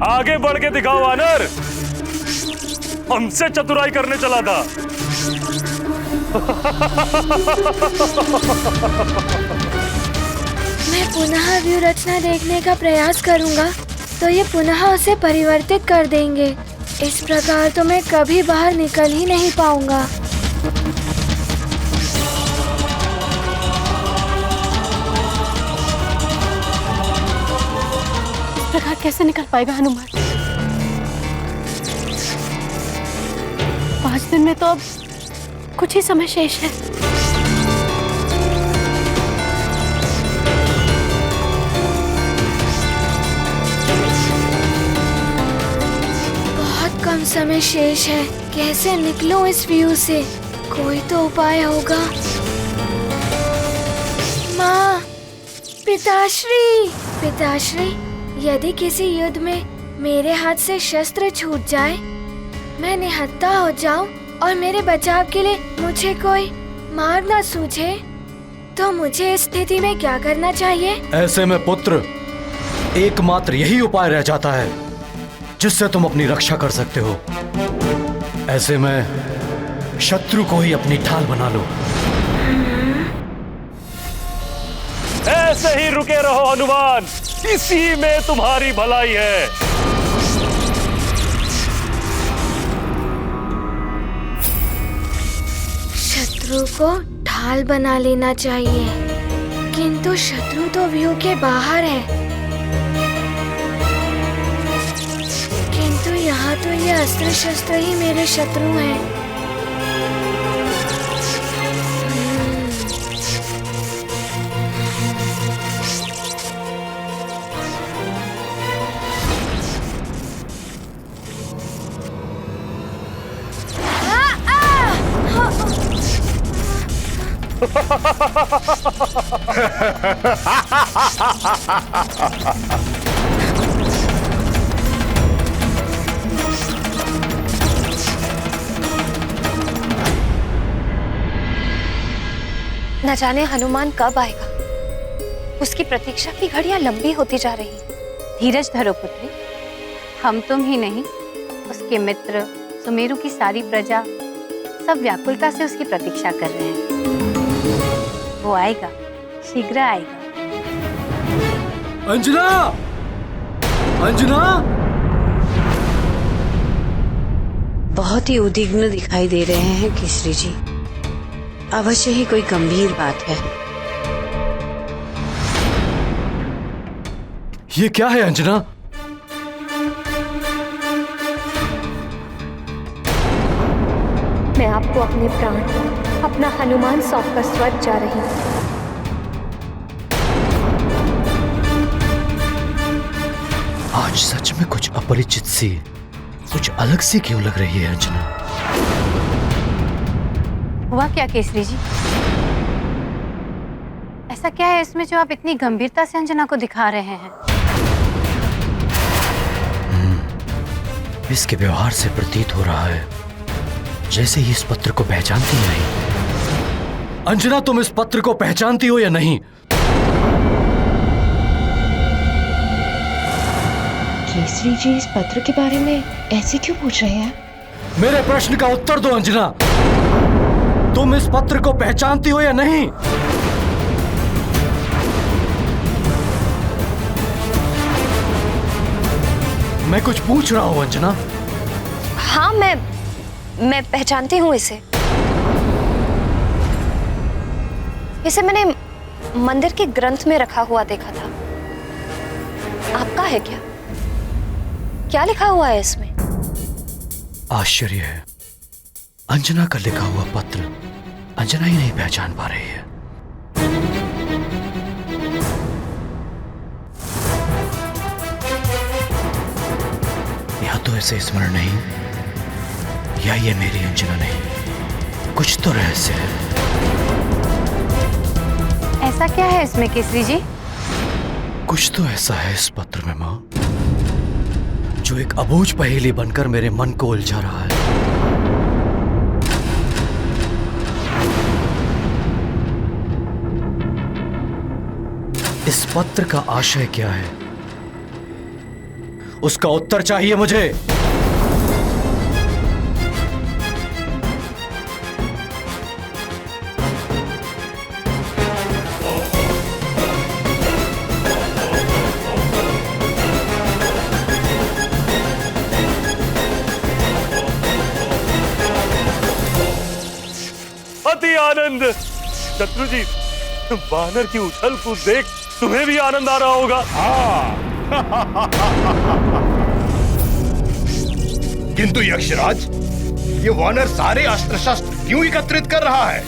आगे बढ़ के दिखाओ वानर, हमसे चतुराई करने चला था। मैं पुनः व्यूह रचना देखने का प्रयास करूंगा तो ये पुनः उसे परिवर्तित कर देंगे। इस प्रकार तो मैं कभी बाहर निकल ही नहीं पाऊंगा। इस प्रकार कैसे निकल पाएगा हनुमान? 5 दिन में तो अब कुछ ही समय शेष है। बहुत कम समय शेष है। कैसे निकलूं इस व्यू से? कोई तो उपाय होगा। माँ, पिताश्री, पिताश्री, यदि किसी युद्ध में मेरे हाथ से शस्त्र छूट जाए, मैं निहत्था हो जाऊं और मेरे बचाव के लिए मुझे कोई मार्ग न सूझे, तो मुझे इस स्थिति में क्या करना चाहिए? ऐसे में पुत्र, एकमात्र यही उपाय रह जाता है जिससे तुम अपनी रक्षा कर सकते हो। ऐसे में शत्रु को ही अपनी ढाल बना लो। ऐसे ही रुके रहो हनुमान, इसी में तुम्हारी भलाई है। शत्रु को ढाल बना लेना चाहिए, किंतु शत्रु तो व्यू के बाहर है। किंतु यहाँ तो ये अस्त्र शस्त्र ही मेरे शत्रु हैं। न जाने हनुमान कब आएगा। उसकी प्रतीक्षा की घड़ियां लंबी होती जा रही। धीरज धरो पुत्री, हम तुम ही नहीं, उसके मित्र, सुमेरु की सारी प्रजा सब व्याकुलता से उसकी प्रतीक्षा कर रहे हैं। वो आएगा, शीघ्र आएगा। अंजना! अंजना! बहुत ही उद्विग्न दिखाई दे रहे हैं केसरी जी। अवश्य ही कोई गंभीर बात है। ये क्या है अंजना? मैं आपको अपने प्राण, अपना हनुमान सौंपकर स्वर्ग जा रही हूँ। आज सच में कुछ अपरिचित सी, कुछ अलग सी क्यों लग रही है अंजना? हुआ क्या केसरी जी? ऐसा क्या है इसमें जो आप इतनी गंभीरता से अंजना को दिखा रहे हैं? इसके व्यवहार से प्रतीत हो रहा है जैसे ही इस पत्र को पहचानती नहीं। अंजना, तुम इस पत्र को पहचानती हो या नहीं? केसरी जी इस पत्र के बारे में ऐसे क्यों पूछ रहे हैं? मेरे प्रश्न का उत्तर दो अंजना। तुम इस पत्र को पहचानती हो या नहीं? मैं कुछ पूछ रहा हूं अंजना। हाँ, मैं पहचानती हूँ इसे। इसे मैंने मंदिर के ग्रंथ में रखा हुआ देखा था। आपका है क्या? क्या लिखा हुआ है इसमें? आश्चर्य है, अंजना का लिखा हुआ पत्र अंजना ही नहीं पहचान पा रही है। या तो इसे स्मरण नहीं, या ये मेरी अंजना नहीं। कुछ तो रहस्य है। ऐसा क्या है इसमें केसरी जी? कुछ तो ऐसा है इस पत्र में मां, जो एक अबूझ पहेली बनकर मेरे मन को उलझा रहा है। इस पत्र का आशय क्या है उसका उत्तर चाहिए मुझे। अति आनंद। शत्रु जी, वानर की उछल कूद देख तुम्हें भी आनंद आ रहा होगा। किंतु यक्षराज, ये वानर सारे अस्त्र शस्त्र क्यों एकत्रित कर रहा है?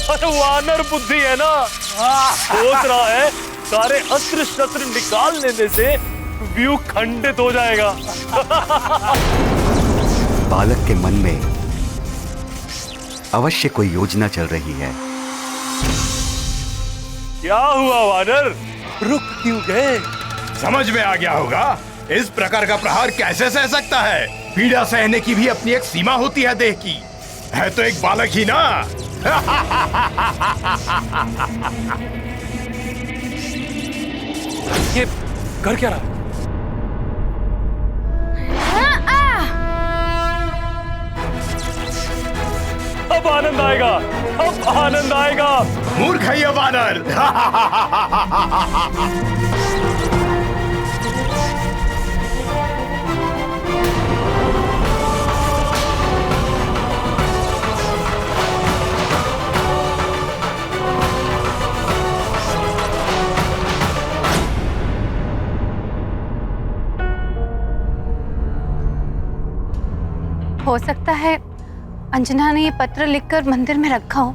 अरे वानर बुद्धि है ना, सोच रहा है सारे अस्त्र शस्त्र निकाल लेने से व्यू खंडित हो जाएगा। बालक के मन में अवश्य कोई योजना चल रही है। क्या हुआ वानर, रुक क्यों गए? समझ में आ गया होगा, इस प्रकार का प्रहार कैसे सह सकता है? पीड़ा सहने की भी अपनी एक सीमा होती है देह की। है तो एक बालक ही ना। ये कर क्या रहा? अब आनंद आएगा, अब आनंद आएगा। मूर्ख है ये वानर। हो सकता है अंजना ने ये पत्र लिखकर मंदिर में रखा हो।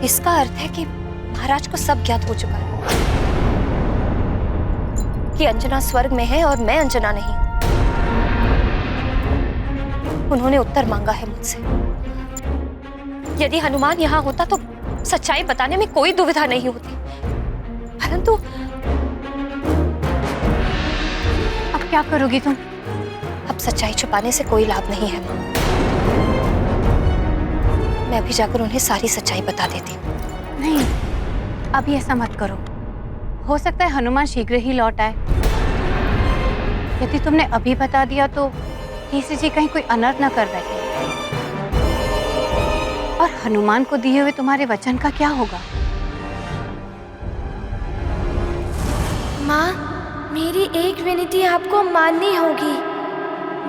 इसका अर्थ है कि महाराज को सब ज्ञात हो चुका है कि अंजना स्वर्ग में है और मैं अंजना नहीं। उन्होंने उत्तर मांगा है मुझसे। यदि हनुमान यहाँ होता तो सच्चाई बताने में कोई दुविधा नहीं होती, परंतु क्या करोगी तुम? अब सच्चाई छुपाने से कोई लाभ नहीं है माँ। मैं अभी जाकर उन्हें सारी सच्चाई बता देती हूँ। नहीं, अभी ऐसा मत करो। हो सकता है हनुमान शीघ्र ही लौट आए। यदि तुमने अभी बता दिया तो केसरी जी कहीं कोई अनर्थ न कर बैठे। और हनुमान को दिए हुए तुम्हारे वचन का क्या होगा? माँ, मेरी एक विनती आपको माननी होगी।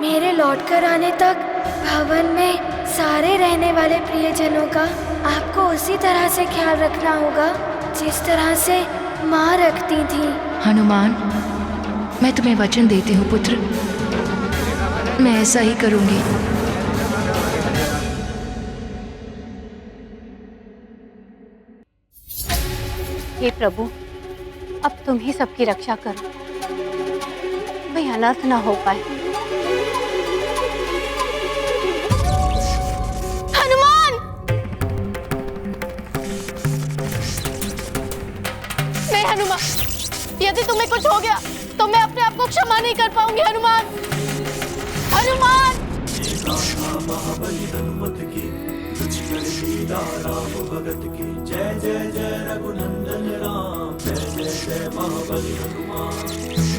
मेरे लौटकर आने तक भवन में सारे रहने वाले प्रियजनों का आपको उसी तरह से ख्याल रखना होगा जिस तरह से माँ रखती थी। हनुमान, मैं तुम्हें वचन देती हूँ पुत्र, मैं ऐसा ही करूँगी। हे प्रभु, अब तुम ही सबकी रक्षा करो, कोई अनर्थ ना हो पाए। हनुमान! नहीं हनुमान, यदि तुम्हें कुछ हो गया तो मैं अपने आप को क्षमा नहीं कर पाऊंगी। हनुमान, हनुमान!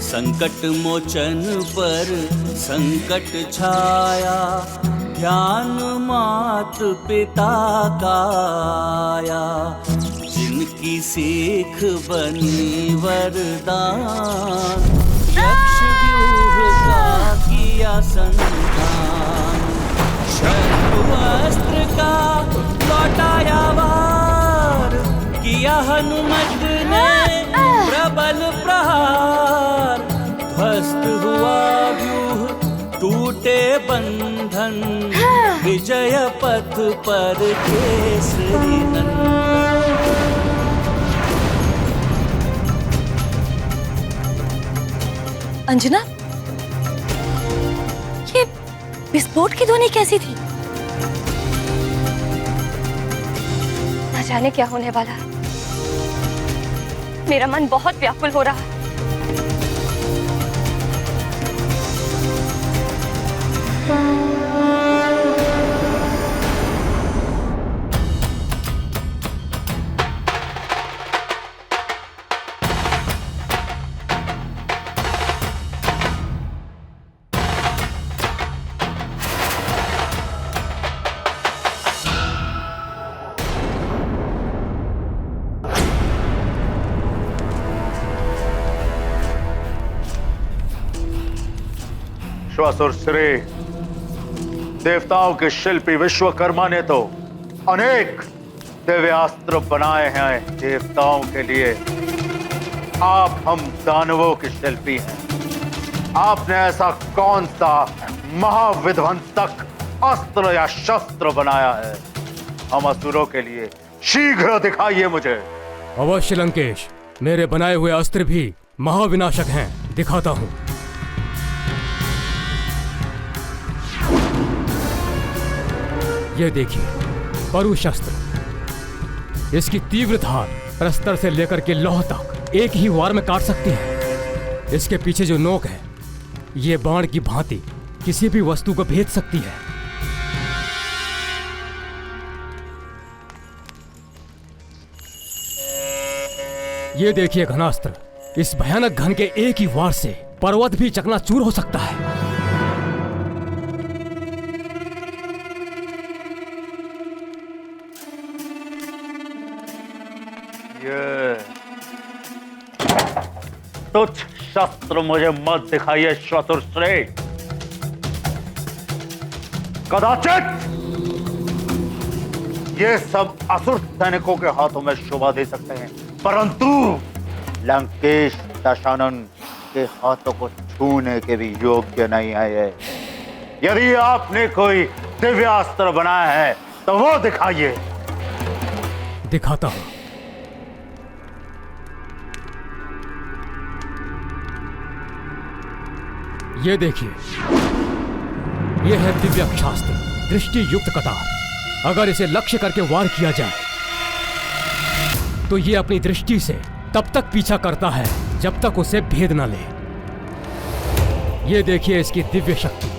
संकट मोचन पर संकट छाया, ध्यान मात पिता का आया। जिनकी सीख बनी वरदान, यक्ष व्यूह का किया संधान। शत्रु अस्त्र का लौटाया वार, किया हनुमत ने प्रबल प्रहार। ध्वस्त हुआ व्यूह, टूटे बंधन, विजय पथ पर केसरी नंदन। अंजना, ये विस्फोट की ध्वनि कैसी थी? न जाने क्या होने वाला है। मेरा मन बहुत व्याकुल हो रहा है। श्वासुर श्री, देवताओं के शिल्पी विश्वकर्मा ने तो अनेक दिव्यास्त्र बनाए हैं देवताओं के लिए। आप हम दानवों के शिल्पी हैं। आपने ऐसा कौन सा महाविध्वंसक अस्त्र या शस्त्र बनाया है हम असुरों के लिए? शीघ्र दिखाइए मुझे। अवश्य लंकेश, मेरे बनाए हुए अस्त्र भी महाविनाशक हैं, दिखाता हूं। ये देखिए परुशस्त्र। इसकी तीव्र धार प्रस्तर से लेकर के लौह तक एक ही वार में काट सकती है। इसके पीछे जो नोक है, ये बाण की भांति किसी भी वस्तु को भेद सकती है। ये देखिए घनास्त्र। इस भयानक घन के एक ही वार से पर्वत भी चकनाचूर हो सकता है। ये तुच्छ शस्त्र मुझे मत दिखाइए श्वासुर श्री। कदाचित ये सब असुर सैनिकों के हाथों में शोभा दे सकते हैं, परंतु लंकेश दशानन के हाथों को छूने के भी योग्य नहीं है ये। यदि आपने कोई दिव्यास्त्र बनाया है तो वो दिखाइए। दिखाता हूं। ये देखिए, ये है दिव्यास्त्र दृष्टि युक्त कतार। अगर इसे लक्ष्य करके वार किया जाए तो ये अपनी दृष्टि से तब तक पीछा करता है जब तक उसे भेद न ले। ये देखिए इसकी दिव्य शक्ति।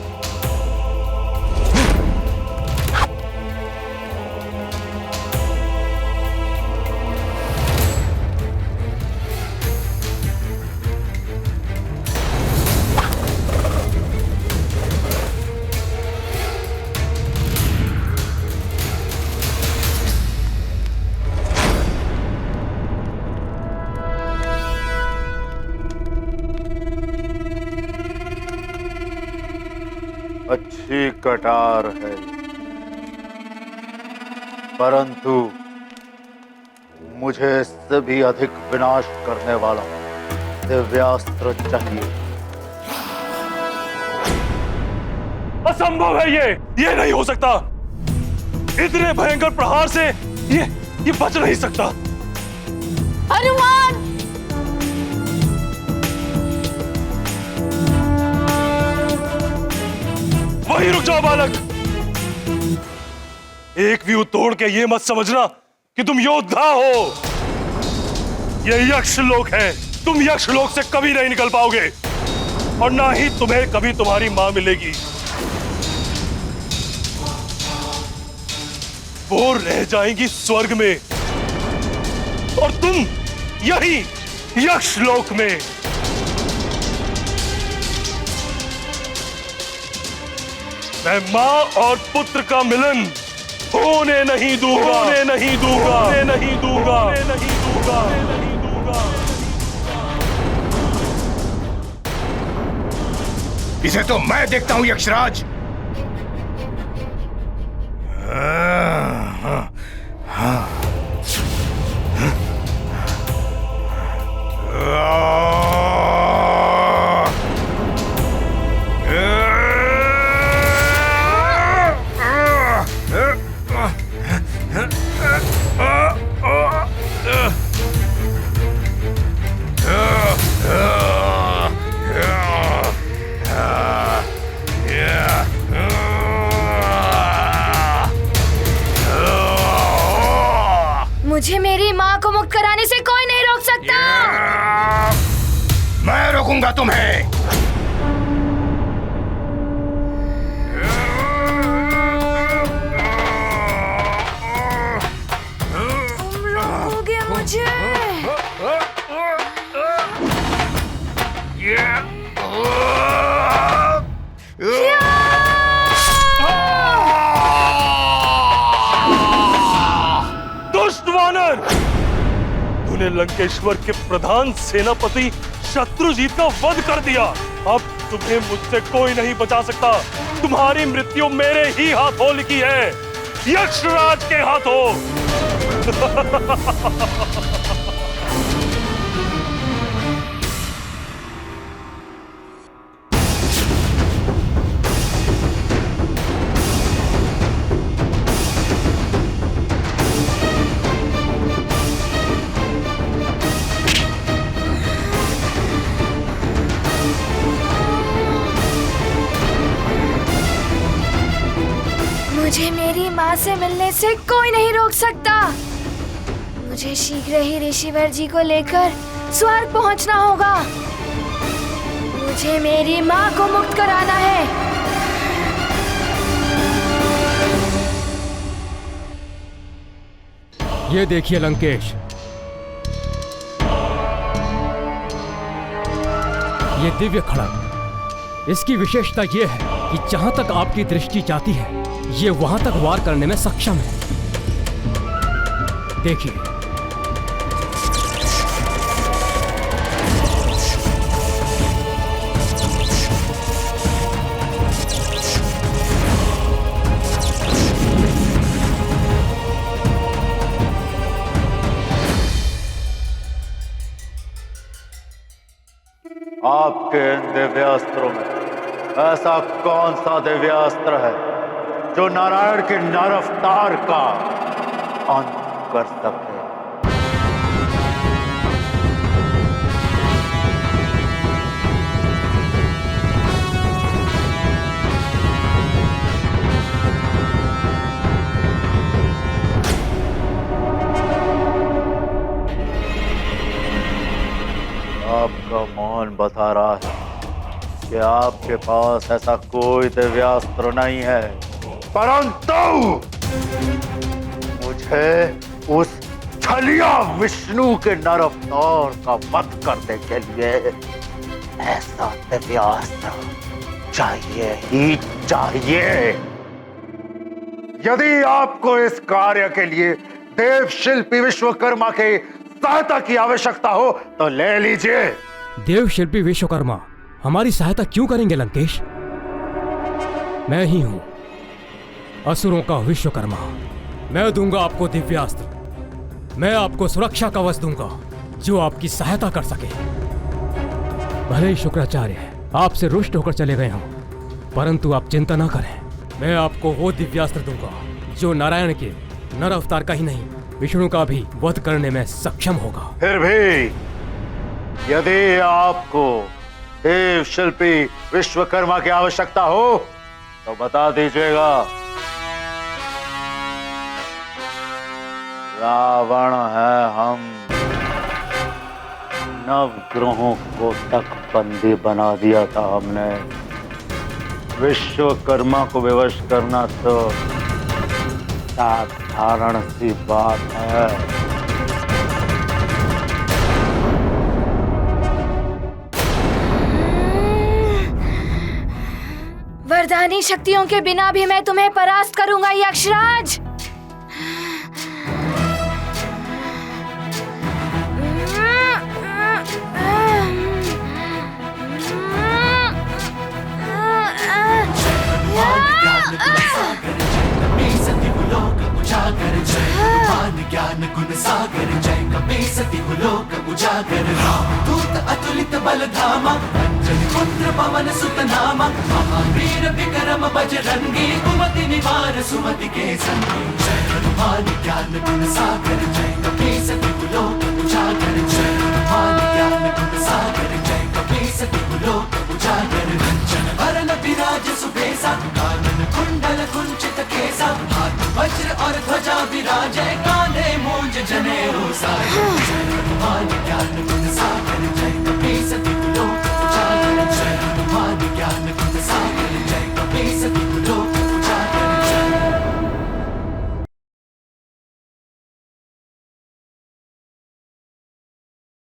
अच्छी कटार है, परंतु मुझे इससे भी अधिक विनाश करने वाला दिव्यास्त्र चाहिए। असंभव है ये नहीं हो सकता। इतने भयंकर प्रहार से ये बच नहीं सकता। हनुमान! वहीं रुक जाओ बालक। एक व्यू तोड़ के ये मत समझना कि तुम योद्धा हो। ये यक्ष लोक है। तुम यक्ष लोक से कभी नहीं निकल पाओगे और ना ही तुम्हें कभी तुम्हारी मां मिलेगी। वो रह जाएंगी स्वर्ग में और तुम यही यक्ष लोक में। मैं मां और पुत्र का मिलन होने नहीं दूंगा, होने नहीं दूंगा, होने नहीं दूंगा, होने नहीं दूंगा, होने नहीं दूंगा। इसे तो मैं देखता हूं यक्षराज। मुझे मेरी माँ को मुक्त कराने से कोई नहीं रोक सकता। मैं रोकूंगा तुम्हें। तुम रोकोगे मुझे? तूने लंकेश्वर के प्रधान सेनापति शत्रुजीत का वध कर दिया। अब तुम्हें मुझसे कोई नहीं बचा सकता। तुम्हारी मृत्यु मेरे ही हाथों लिखी है, यक्षराज के हाथों। मुझे मेरी माँ से मिलने से कोई नहीं रोक सकता। मुझे शीघ्र ही ऋषिवर जी को लेकर स्वर्ग पहुँचना होगा। मुझे मेरी माँ को मुक्त कराना है। ये देखिए लंकेश, ये दिव्य खड़ग, इसकी विशेषता ये है कि जहां तक आपकी दृष्टि जाती है ये वहां तक वार करने में सक्षम है। देखिए, आपके इन दिव्यास्त्रों में ऐसा कौन सा दिव्यास्त्र है जो नारायण के नर अवतार का अंत कर सके? आपका मौन बता रहा है कि आपके पास ऐसा कोई दिव्यास्त्र नहीं है, परंतु मुझे उस छलिया विष्णु के नर अवतार का वध करने के लिए ऐसा दिव्यास्त्र चाहिए ही चाहिए। यदि आपको इस कार्य के लिए देव शिल्पी विश्वकर्मा के सहायता की आवश्यकता हो तो ले लीजिए। देव शिल्पी विश्वकर्मा हमारी सहायता क्यों करेंगे लंकेश? मैं ही हूं असुरों का विश्वकर्मा। मैं दूंगा आपको दिव्यास्त्र, मैं आपको सुरक्षा कवच दूंगा जो आपकी सहायता कर सके। भले ही शुक्राचार्य आपसे रुष्ट होकर चले गए हों, परंतु आप चिंता ना करें, मैं आपको वो दिव्यास्त्र दूंगा जो नारायण के नर अवतार का ही नहीं विष्णु का भी वध करने में सक्षम होगा। फिर भी यदि आपको देव शिल्पी विश्वकर्मा की आवश्यकता हो तो बता दीजिएगा। रावण है हम, नवग्रहों को तक बंदी बना दिया था हमने। विश्वकर्मा को विवश करना तो साधारण सी बात है। वरदानी शक्तियों के बिना भी मैं तुम्हें परास्त करूंगा यक्षराज। ज्ञान गुण सागर जय कपे सती लोक उजागर। दूत अतुलित बल धामा, अंजन पुत्र पवन सुत नामा। महावीर विक्रम बजरंगी, कुमति निवार सुमति के संगी। जय हनुमान ज्ञान गुण सागर जय कपे सती लोक उजागर। जय हनुमान ज्ञान गुण सागर जय कपे सती लोक उजागर। कंचन वरन विराज सुबेसा,